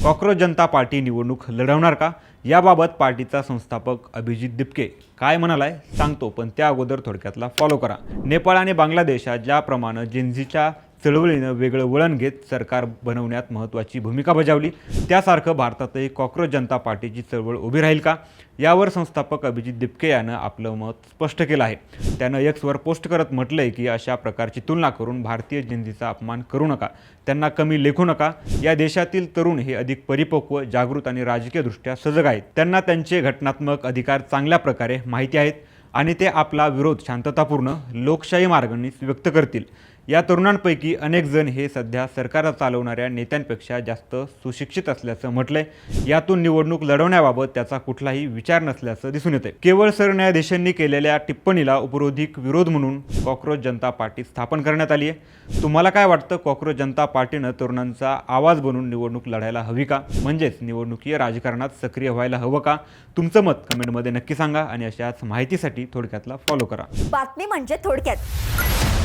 Cockroach जनता party निवडणूक लढवणार का? याबाबत पार्टीचा संस्थापक अभिजित दिपके काय म्हणालाय सांगतो, पण त्या अगोदर थोडक्यातला फॉलो करा। नेपाळ आणि बांगलादेशात ज्याप्रमाणे जेनझीच्या चळवळीनं वेगळं वळण घेत सरकार बनवण्यात महत्त्वाची भूमिका बजावली, त्यासारखं भारतातही कॉक्रोच जनता पार्टीची चळवळ उभी राहील का? यावर संस्थापक अभिजित दिपके यानं आपलं मत स्पष्ट केलं आहे। त्यानं एक्सवर पोस्ट करत म्हटलंय की अशा प्रकारची तुलना करून भारतीय जेनझीचा अपमान करू नका, त्यांना कमी लेखू नका। या देशातील तरुण हे अधिक परिपक्व, जागृत आणि राजकीयदृष्ट्या सजग आहेत। त्यांना त्यांचे घटनात्मक अधिकार चांगल्या प्रकारे माहिती आहेत आणि ते आपला विरोध शांततापूर्ण लोकशाही मार्गाने व्यक्त करतील। या तरुणांपैकी अनेक जण हे सध्या सरकार चालवणाऱ्या नेत्यांपेक्षा जास्त सुशिक्षित असल्याचं म्हटलंय। यातून निवडणूक लढवण्याबाबत त्याचा कुठलाही विचार नसल्याचं दिसून येतंय। केवळ सरन्यायाधीशांनी केलेल्या टिप्पणीला उपरोधिक विरोध म्हणून कॉक्रोच जनता पार्टी स्थापन करण्यात आली आहे। तुम्हाला काय वाटतं? कॉक्रोच जनता पार्टीनं तरुणांचा आवाज बनून निवडणूक लढायला हवी का? म्हणजेच निवडणुकीय राजकारणात सक्रिय व्हायला हवं का? तुमचं मत कमेंटमध्ये नक्की सांगा आणि अशाच माहितीसाठी थोडक्यातला फॉलो करा। बातमी म्हणजे थोडक्यात।